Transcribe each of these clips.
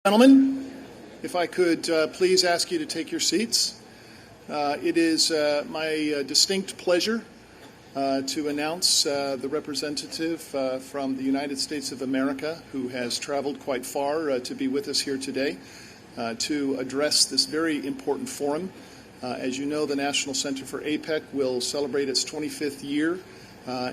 Gentlemen, if I could please ask you to take your seats. It is my distinct pleasure to announce the representative from the United States of America who has traveled quite far to be with us here today to address this very important forum. As you know, the National Center for APEC will celebrate its 25th year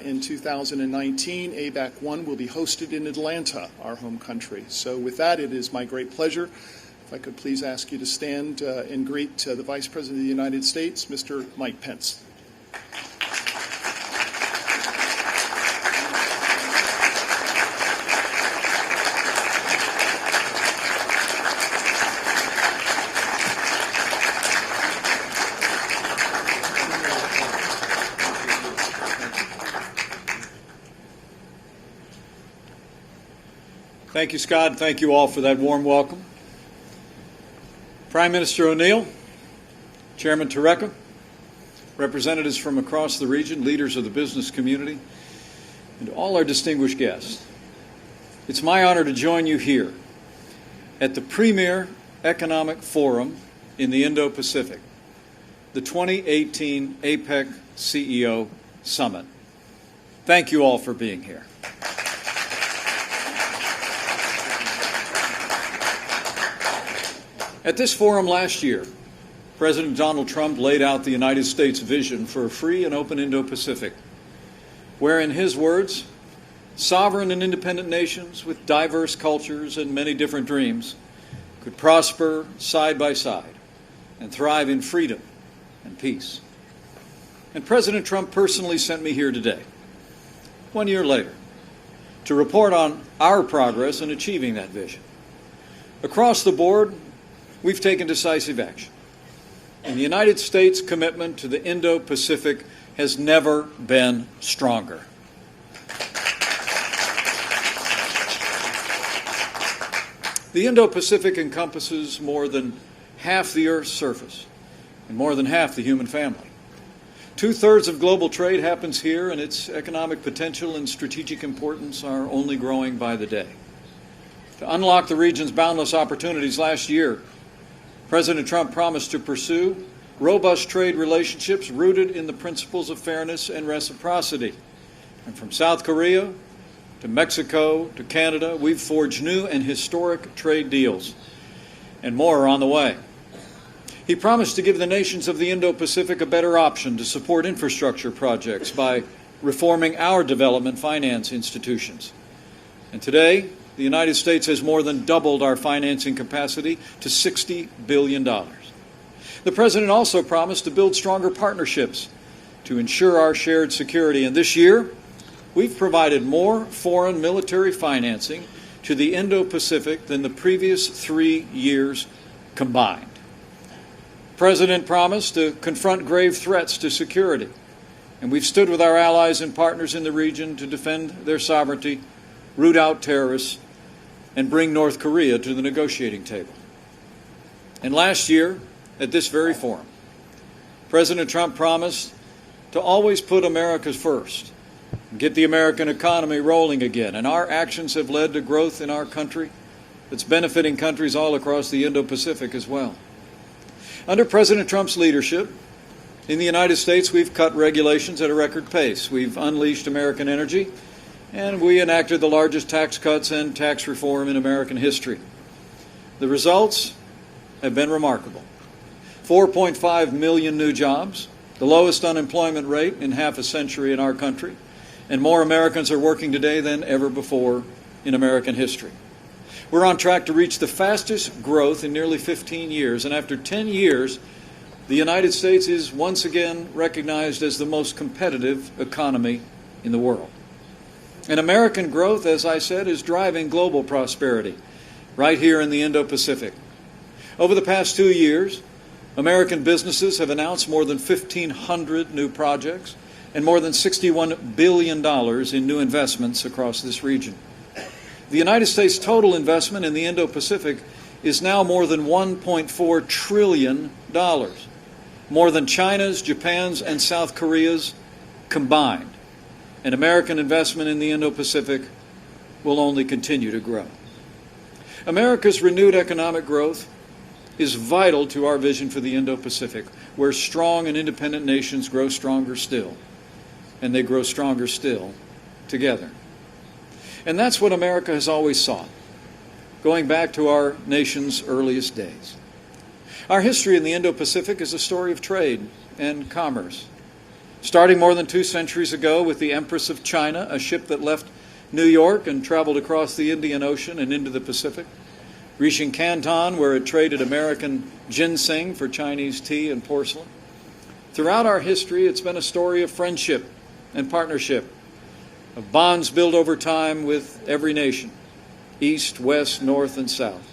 in 2019. APEC 1 will be hosted in Atlanta, our home country. So with that, it is my great pleasure, if I could please ask you to stand and greet the Vice President of the United States, Mr. Mike Pence. Thank you, Scott. Thank you all for that warm welcome. Prime Minister O'Neill, Chairman Tareka, representatives from across the region, leaders of the business community, and all our distinguished guests. It's my honor to join you here at the premier economic forum in the Indo-Pacific, the 2018 APEC CEO Summit. Thank you all for being here. At this forum last year, President Donald Trump laid out the United States' vision for a free and open Indo-Pacific, where, in his words, sovereign and independent nations with diverse cultures and many different dreams could prosper side by side and thrive in freedom and peace. And President Trump personally sent me here today, 1 year later, to report on our progress in achieving that vision. Across the board, we've taken decisive action, and the United States' commitment to the Indo-Pacific has never been stronger. The Indo-Pacific encompasses more than half the Earth's surface and more than half the human family. 2/3 of global trade happens here, and its economic potential and strategic importance are only growing by the day. To unlock the region's boundless opportunities last year, President Trump promised to pursue robust trade relationships rooted in the principles of fairness and reciprocity. And from South Korea to Mexico to Canada, we've forged new and historic trade deals, and more are on the way. He promised to give the nations of the Indo-Pacific a better option to support infrastructure projects by reforming our development finance institutions. And today, the United States has more than doubled our financing capacity to $60 billion. The President also promised to build stronger partnerships to ensure our shared security. And this year, we've provided more foreign military financing to the Indo-Pacific than the previous 3 years combined. The President promised to confront grave threats to security, and we've stood with our allies and partners in the region to defend their sovereignty, root out terrorists, and bring North Korea to the negotiating table. And last year, at this very forum, President Trump promised to always put America first and get the American economy rolling again. And our actions have led to growth in our country that's benefiting countries all across the Indo-Pacific as well. Under President Trump's leadership, in the United States, we've cut regulations at a record pace. We've unleashed American energy, and we enacted the largest tax cuts and tax reform in American history. The results have been remarkable. 4.5 million new jobs, the lowest unemployment rate in half a century in our country, and more Americans are working today than ever before in American history. We're on track to reach the fastest growth in nearly 15 years, and after 10 years, the United States is once again recognized as the most competitive economy in the world. And American growth, as I said, is driving global prosperity right here in the Indo-Pacific. Over the past 2 years, American businesses have announced more than 1,500 new projects and more than $61 billion in new investments across this region. The United States' total investment in the Indo-Pacific is now more than $1.4 trillion, more than China's, Japan's, and South Korea's combined. And American investment in the Indo-Pacific will only continue to grow. America's renewed economic growth is vital to our vision for the Indo-Pacific, where strong and independent nations grow stronger still, and they grow stronger still together. And that's what America has always sought, going back to our nation's earliest days. Our history in the Indo-Pacific is a story of trade and commerce, starting more than 2 centuries ago with the Empress of China, a ship that left New York and traveled across the Indian Ocean and into the Pacific, reaching Canton, where it traded American ginseng for Chinese tea and porcelain. Throughout our history, it's been a story of friendship and partnership, of bonds built over time with every nation, east, west, north, and south,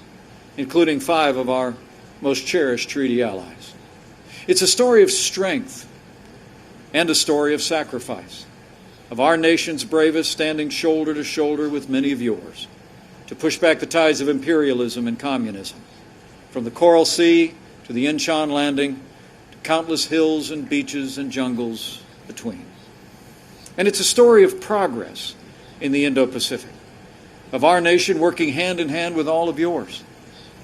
including 5 of our most cherished treaty allies. It's a story of strength and a story of sacrifice, of our nation's bravest standing shoulder to shoulder with many of yours to push back the tides of imperialism and communism, from the Coral Sea to the Incheon landing to countless hills and beaches and jungles between. And it's a story of progress in the Indo-Pacific, of our nation working hand in hand with all of yours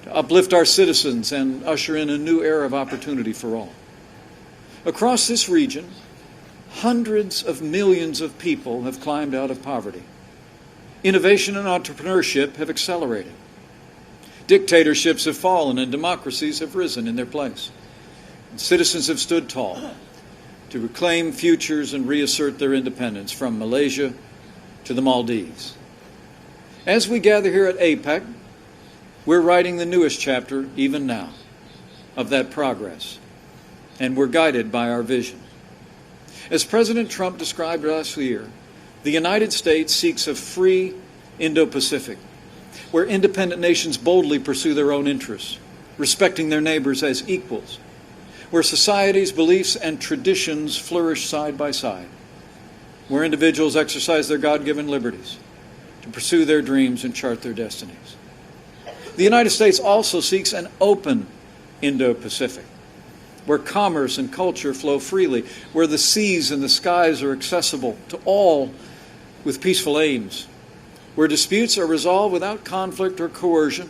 to uplift our citizens and usher in a new era of opportunity for all. Across this region, hundreds of millions of people have climbed out of poverty. Innovation and entrepreneurship have accelerated. Dictatorships have fallen and democracies have risen in their place. And citizens have stood tall to reclaim futures and reassert their independence, from Malaysia to the Maldives. As we gather here at APEC, we're writing the newest chapter, even now, of that progress, and we're guided by our vision. As President Trump described last year, the United States seeks a free Indo-Pacific, where independent nations boldly pursue their own interests, respecting their neighbors as equals, where societies, beliefs, and traditions flourish side by side, where individuals exercise their God-given liberties to pursue their dreams and chart their destinies. The United States also seeks an open Indo-Pacific, where commerce and culture flow freely, where the seas and the skies are accessible to all with peaceful aims, where disputes are resolved without conflict or coercion,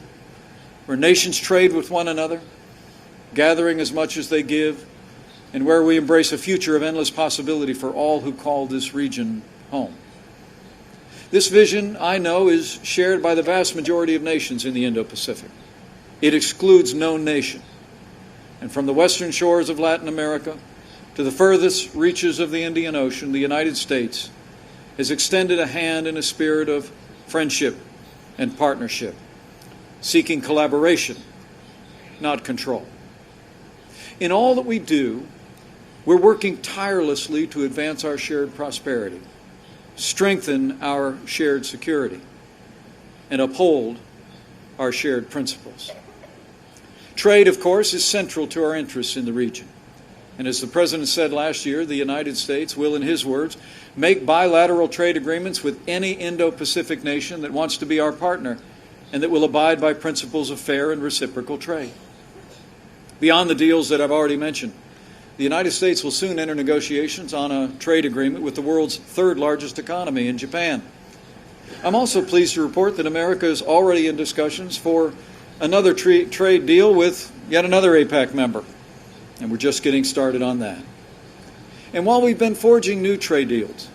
where nations trade with one another, gathering as much as they give, and where we embrace a future of endless possibility for all who call this region home. This vision, I know, is shared by the vast majority of nations in the Indo-Pacific. It excludes no nation. And from the western shores of Latin America to the furthest reaches of the Indian Ocean, the United States has extended a hand in a spirit of friendship and partnership, seeking collaboration, not control. In all that we do, we're working tirelessly to advance our shared prosperity, strengthen our shared security, and uphold our shared principles. Trade, of course, is central to our interests in the region. And as the President said last year, the United States will, in his words, make bilateral trade agreements with any Indo-Pacific nation that wants to be our partner and that will abide by principles of fair and reciprocal trade. Beyond the deals that I've already mentioned, the United States will soon enter negotiations on a trade agreement with the world's 3rd largest economy in Japan. I'm also pleased to report that America is already in discussions for another trade deal with yet another APEC member, and we're just getting started on that. And while we've been forging new trade deals,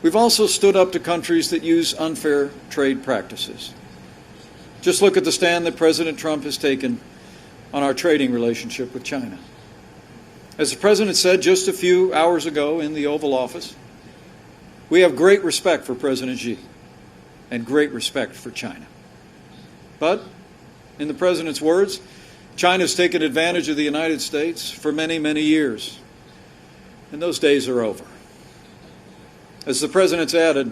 we've also stood up to countries that use unfair trade practices. Just look at the stand that President Trump has taken on our trading relationship with China. As the President said just a few hours ago in the Oval Office, we have great respect for President Xi and great respect for China. But, in the President's words, China's taken advantage of the United States for many, many years, and those days are over. As the President's added,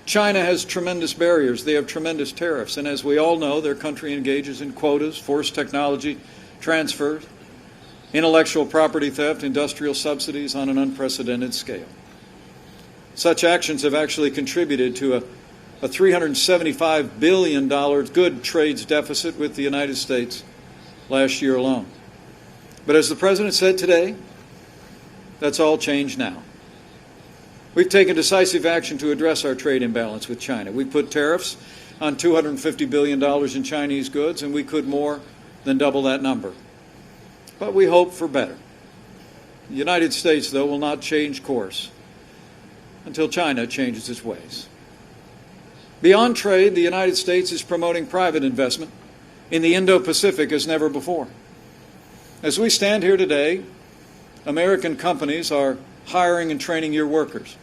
China has tremendous barriers. They have tremendous tariffs. And as we all know, their country engages in quotas, forced technology transfers, intellectual property theft, industrial subsidies on an unprecedented scale. Such actions have actually contributed to a $375 billion good trades deficit with the United States last year alone. But as the President said today, that's all changed now. We've taken decisive action to address our trade imbalance with China. We put tariffs on $250 billion in Chinese goods, and we could more than double that number. But we hope for better. The United States, though, will not change course until China changes its ways. Beyond trade, the United States is promoting private investment in the Indo-Pacific as never before. As we stand here today, American companies are hiring and training your workers,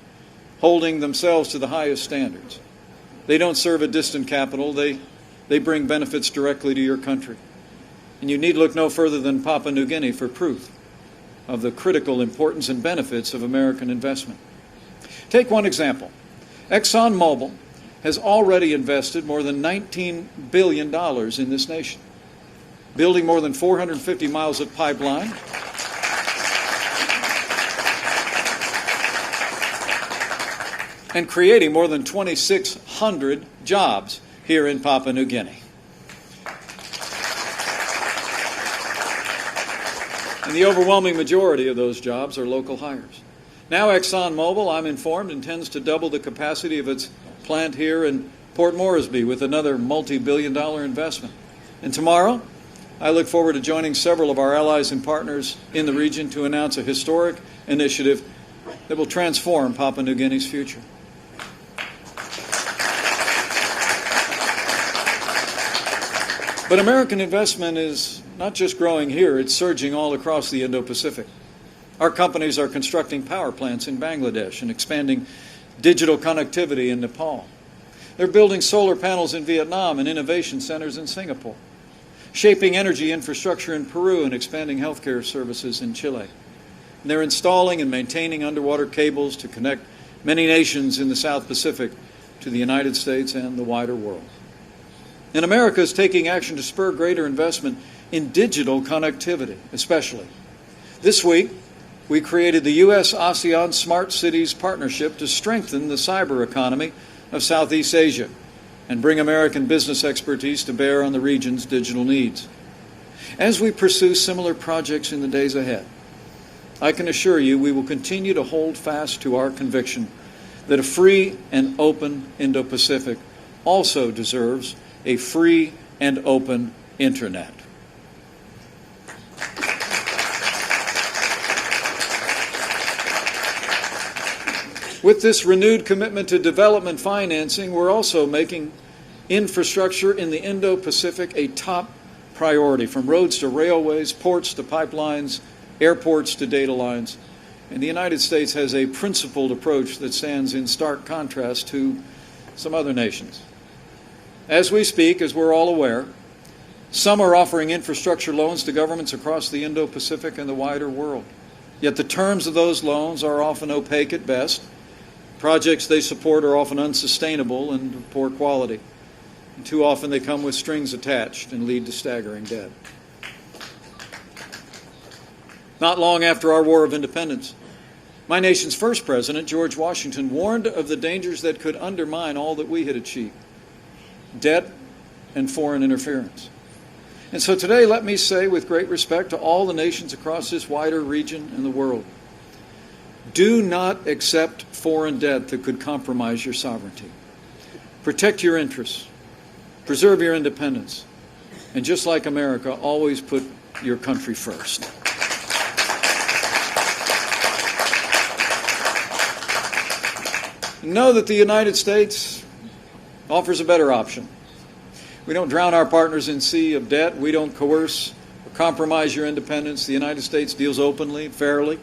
holding themselves to the highest standards. They don't serve a distant capital. They bring benefits directly to your country. And you need look no further than Papua New Guinea for proof of the critical importance and benefits of American investment. Take one example. ExxonMobil has already invested more than $19 billion in this nation, building more than 450 miles of pipeline, and creating more than 2,600 jobs here in Papua New Guinea. And the overwhelming majority of those jobs are local hires. Now ExxonMobil, I'm informed, intends to double the capacity of its plant here in Port Moresby with another multi-billion-dollar investment. And tomorrow, I look forward to joining several of our allies and partners in the region to announce a historic initiative that will transform Papua New Guinea's future. But American investment is not just growing here, it's surging all across the Indo-Pacific. Our companies are constructing power plants in Bangladesh and expanding digital connectivity in Nepal. They're building solar panels in Vietnam and innovation centers in Singapore, shaping energy infrastructure in Peru and expanding healthcare services in Chile. And they're installing and maintaining underwater cables to connect many nations in the South Pacific to the United States and the wider world. And America is taking action to spur greater investment in digital connectivity, especially. This week, we created the U.S.-ASEAN Smart Cities Partnership to strengthen the cyber economy of Southeast Asia and bring American business expertise to bear on the region's digital needs. As we pursue similar projects in the days ahead, I can assure you we will continue to hold fast to our conviction that a free and open Indo-Pacific also deserves a free and open Internet. With this renewed commitment to development financing, we're also making infrastructure in the Indo-Pacific a top priority, from roads to railways, ports to pipelines, airports to data lines. And the United States has a principled approach that stands in stark contrast to some other nations. As we speak, as we're all aware, some are offering infrastructure loans to governments across the Indo-Pacific and the wider world. Yet the terms of those loans are often opaque at best. Projects they support are often unsustainable and of poor quality. And too often they come with strings attached and lead to staggering debt. Not long after our War of Independence, my nation's first president, George Washington, warned of the dangers that could undermine all that we had achieved: debt and foreign interference. And so today, let me say with great respect to all the nations across this wider region and the world, do not accept foreign debt that could compromise your sovereignty. Protect your interests, preserve your independence, and just like America, always put your country first. Know that the United States offers a better option. We don't drown our partners in a sea of debt. We don't coerce or compromise your independence. The United States deals openly, fairly.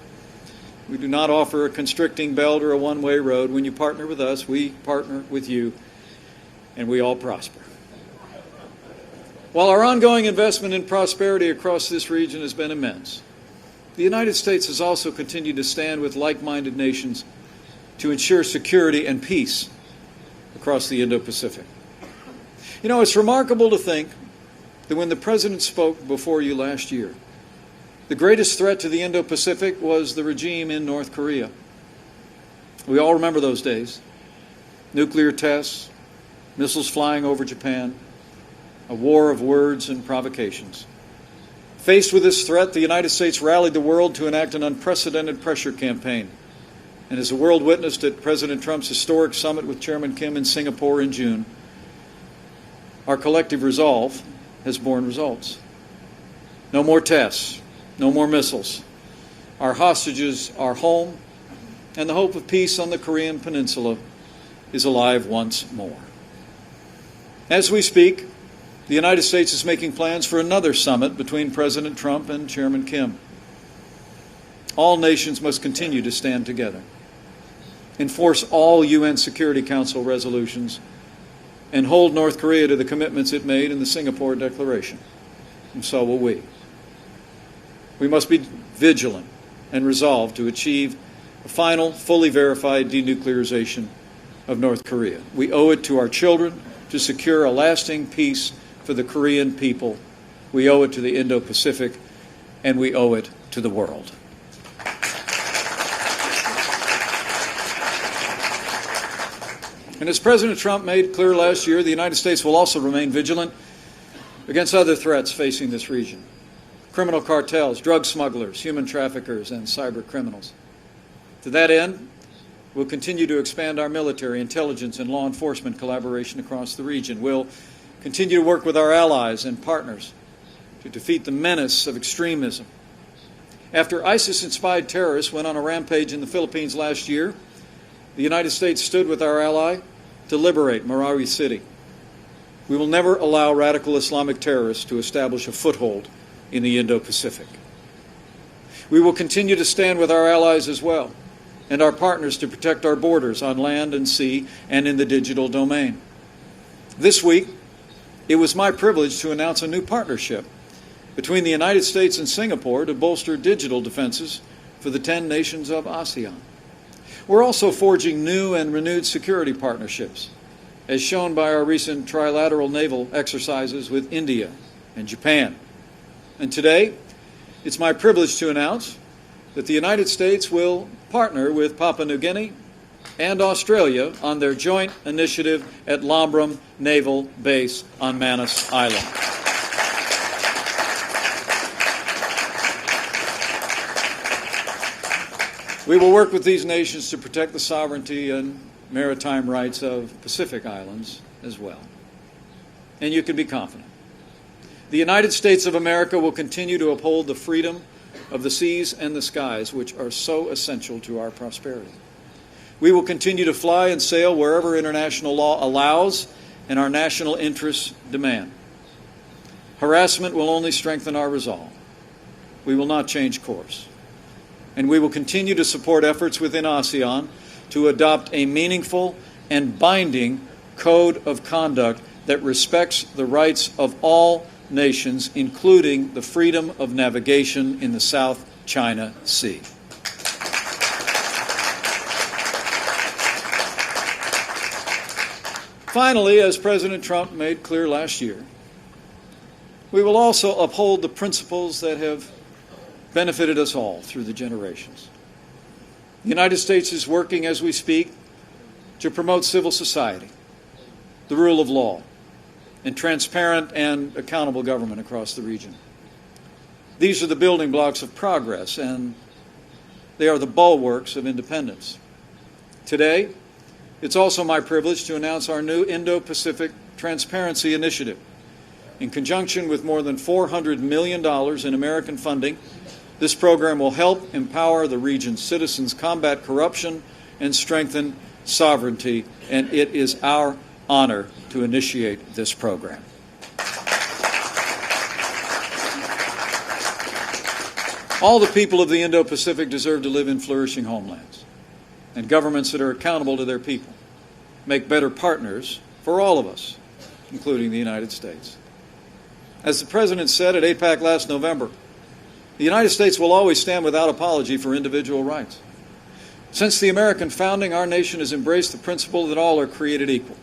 We do not offer a constricting belt or a one-way road. When you partner with us, we partner with you, and we all prosper. While our ongoing investment in prosperity across this region has been immense, the United States has also continued to stand with like-minded nations to ensure security and peace across the Indo-Pacific. You know, it's remarkable to think that when the President spoke before you last year, the greatest threat to the Indo-Pacific was the regime in North Korea. We all remember those days. Nuclear tests, missiles flying over Japan, a war of words and provocations. Faced with this threat, the United States rallied the world to enact an unprecedented pressure campaign. And as the world witnessed at President Trump's historic summit with Chairman Kim in Singapore in June, our collective resolve has borne results. No more tests, no more missiles. Our hostages are home, and the hope of peace on the Korean Peninsula is alive once more. As we speak, the United States is making plans for another summit between President Trump and Chairman Kim. All nations must continue to stand together, enforce all UN Security Council resolutions, and hold North Korea to the commitments it made in the Singapore Declaration. And so will we. We must be vigilant and resolved to achieve a final, fully verified denuclearization of North Korea. We owe it to our children to secure a lasting peace for the Korean people. We owe it to the Indo-Pacific, and we owe it to the world. And as President Trump made clear last year, the United States will also remain vigilant against other threats facing this region: criminal cartels, drug smugglers, human traffickers, and cyber criminals. To that end, we'll continue to expand our military, intelligence, and law enforcement collaboration across the region. We'll continue to work with our allies and partners to defeat the menace of extremism. After ISIS-inspired terrorists went on a rampage in the Philippines last year, the United States stood with our ally to liberate Marawi City. We will never allow radical Islamic terrorists to establish a foothold in the Indo-Pacific. We will continue to stand with our allies as well, and our partners to protect our borders on land and sea and in the digital domain. This week, it was my privilege to announce a new partnership between the United States and Singapore to bolster digital defenses for the 10 nations of ASEAN. We're also forging new and renewed security partnerships, as shown by our recent trilateral naval exercises with India and Japan. And today, it's my privilege to announce that the United States will partner with Papua New Guinea and Australia on their joint initiative at Lombram Naval Base on Manus Island. We will work with these nations to protect the sovereignty and maritime rights of Pacific Islands as well. And you can be confident. The United States of America will continue to uphold the freedom of the seas and the skies, which are so essential to our prosperity. We will continue to fly and sail wherever international law allows and our national interests demand. Harassment will only strengthen our resolve. We will not change course. And we will continue to support efforts within ASEAN to adopt a meaningful and binding code of conduct that respects the rights of all nations, including the freedom of navigation in the South China Sea. Finally, as President Trump made clear last year, we will also uphold the principles that have benefited us all through the generations. The United States is working as we speak to promote civil society, the rule of law, and transparent and accountable government across the region. These are the building blocks of progress, and they are the bulwarks of independence. Today, it's also my privilege to announce our new Indo-Pacific Transparency Initiative. In conjunction with more than $400 million in American funding, this program will help empower the region's citizens, combat corruption, and strengthen sovereignty, and it is our honor to initiate this program. All the people of the Indo-Pacific deserve to live in flourishing homelands, and governments that are accountable to their people make better partners for all of us, including the United States. As the President said at APEC last November, the United States will always stand without apology for individual rights. Since the American founding, our nation has embraced the principle that all are created equal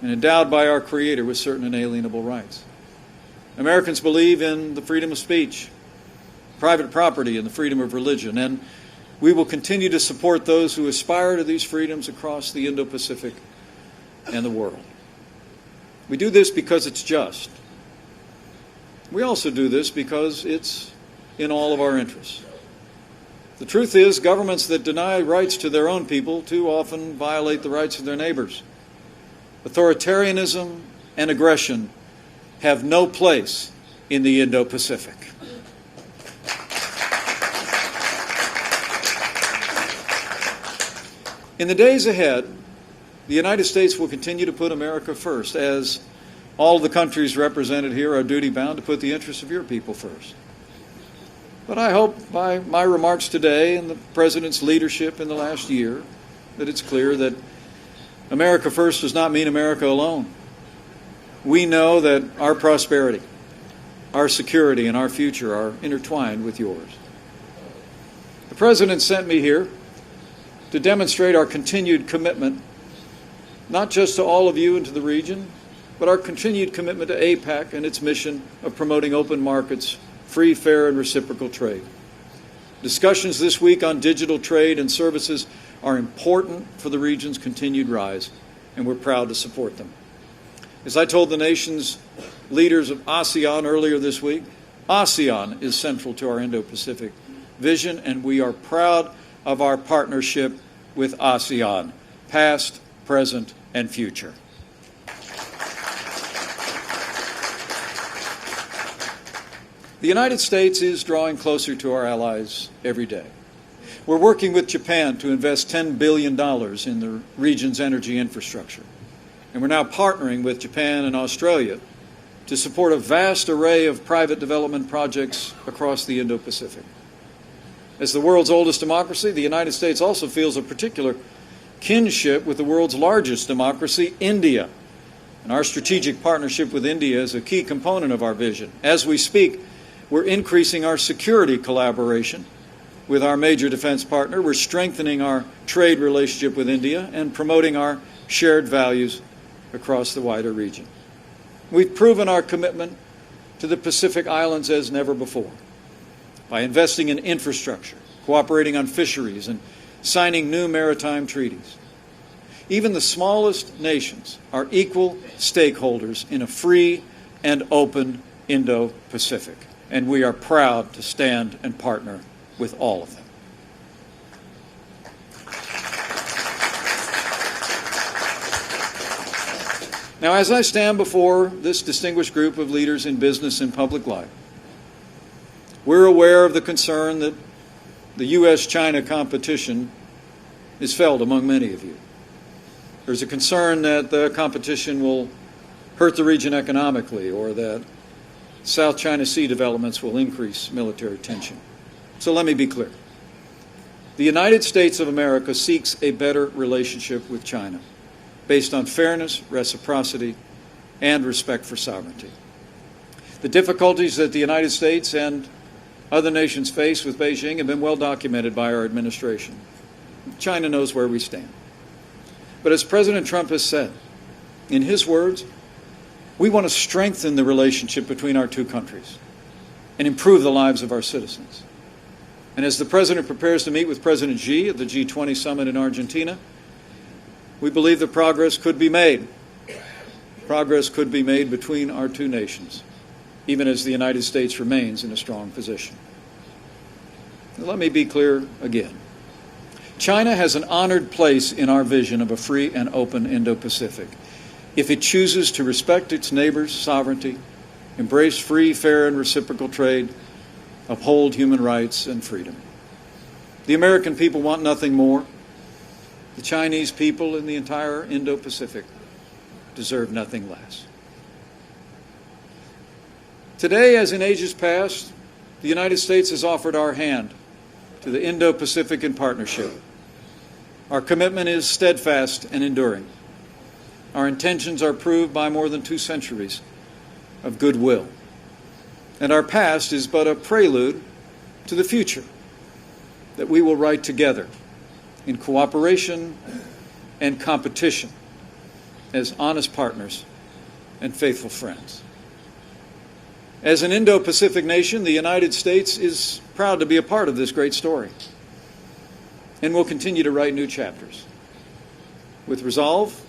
and endowed by our Creator with certain inalienable rights. Americans believe in the freedom of speech, private property, and the freedom of religion, and we will continue to support those who aspire to these freedoms across the Indo-Pacific and the world. We do this because it's just. We also do this because it's in all of our interests. The truth is, governments that deny rights to their own people too often violate the rights of their neighbors. Authoritarianism and aggression have no place in the Indo-Pacific. In the days ahead, the United States will continue to put America first, as all the countries represented here are duty-bound to put the interests of your people first. But I hope by my remarks today and the President's leadership in the last year that it's clear that America first does not mean America alone. We know that our prosperity, our security, and our future are intertwined with yours. The President sent me here to demonstrate our continued commitment, not just to all of you and to the region, but our continued commitment to APEC and its mission of promoting open markets, free, fair, and reciprocal trade. Discussions this week on digital trade and services are important for the region's continued rise, and we're proud to support them. As I told the nation's leaders of ASEAN earlier this week, ASEAN is central to our Indo-Pacific vision, and we are proud of our partnership with ASEAN, past, present, and future. The United States is drawing closer to our allies every day. We're working with Japan to invest $10 billion in the region's energy infrastructure. And we're now partnering with Japan and Australia to support a vast array of private development projects across the Indo-Pacific. As the world's oldest democracy, the United States also feels a particular kinship with the world's largest democracy, India. And our strategic partnership with India is a key component of our vision. As we speak, we're increasing our security collaboration with our major defense partner. We're strengthening our trade relationship with India and promoting our shared values across the wider region. We've proven our commitment to the Pacific Islands as never before by investing in infrastructure, cooperating on fisheries, and signing new maritime treaties. Even the smallest nations are equal stakeholders in a free and open Indo-Pacific, and we are proud to stand and partner with all of them. Now, as I stand before this distinguished group of leaders in business and public life, we're aware of the concern that the U.S.-China competition is felt among many of you. There's a concern that the competition will hurt the region economically, or that South China Sea developments will increase military tension. So let me be clear. The United States of America seeks a better relationship with China based on fairness, reciprocity, and respect for sovereignty. The difficulties that the United States and other nations face with Beijing have been well documented by our administration. China knows where we stand. But as President Trump has said, in his words, we want to strengthen the relationship between our two countries and improve the lives of our citizens. And as the President prepares to meet with President Xi at the G20 summit in Argentina, we believe that progress could be made. Progress could be made between our two nations, even as the United States remains in a strong position. Now, let me be clear again. China has an honored place in our vision of a free and open Indo-Pacific if it chooses to respect its neighbors' sovereignty, embrace free, fair, and reciprocal trade, uphold human rights and freedom. The American people want nothing more. The Chinese people in the entire Indo-Pacific deserve nothing less. Today, as in ages past, the United States has offered our hand to the Indo-Pacific in partnership. Our commitment is steadfast and enduring. Our intentions are proved by more than 2 centuries of goodwill. And our past is but a prelude to the future that we will write together in cooperation and competition as honest partners and faithful friends. As an Indo-Pacific nation, the United States is proud to be a part of this great story and will continue to write new chapters with resolve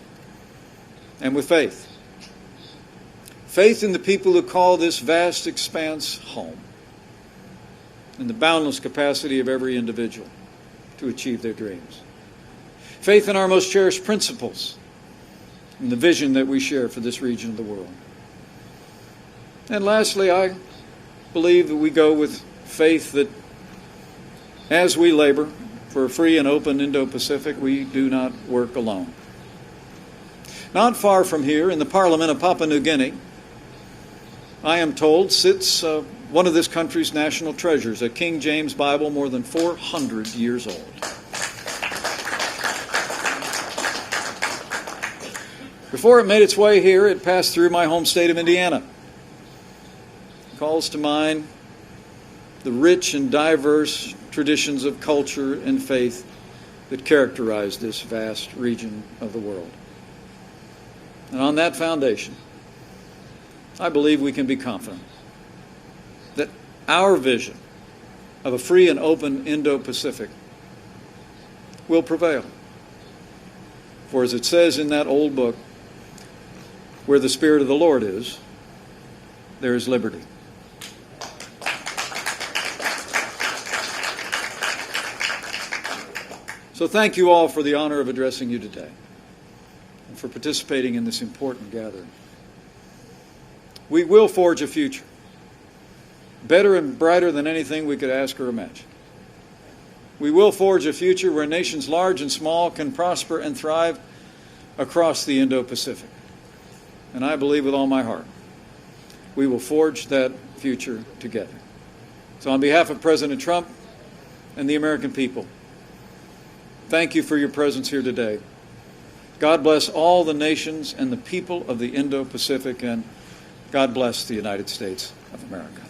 and with faith. Faith in the people who call this vast expanse home, and the boundless capacity of every individual to achieve their dreams. Faith in our most cherished principles and the vision that we share for this region of the world. And lastly, I believe that we go with faith that as we labor for a free and open Indo-Pacific, we do not work alone. Not far from here, in the Parliament of Papua New Guinea, I am told, sits one of this country's national treasures, a King James Bible more than 400 years old. Before it made its way here, it passed through my home state of Indiana. It calls to mind the rich and diverse traditions of culture and faith that characterize this vast region of the world. And on that foundation, I believe we can be confident that our vision of a free and open Indo-Pacific will prevail. For as it says in that old book, where the Spirit of the Lord is, there is liberty. So thank you all for the honor of addressing you today and for participating in this important gathering. We will forge a future better and brighter than anything we could ask or imagine. We will forge a future where nations large and small can prosper and thrive across the Indo-Pacific. And I believe with all my heart, we will forge that future together. So on behalf of President Trump and the American people, thank you for your presence here today. God bless all the nations and the people of the Indo-Pacific, and God bless the United States of America.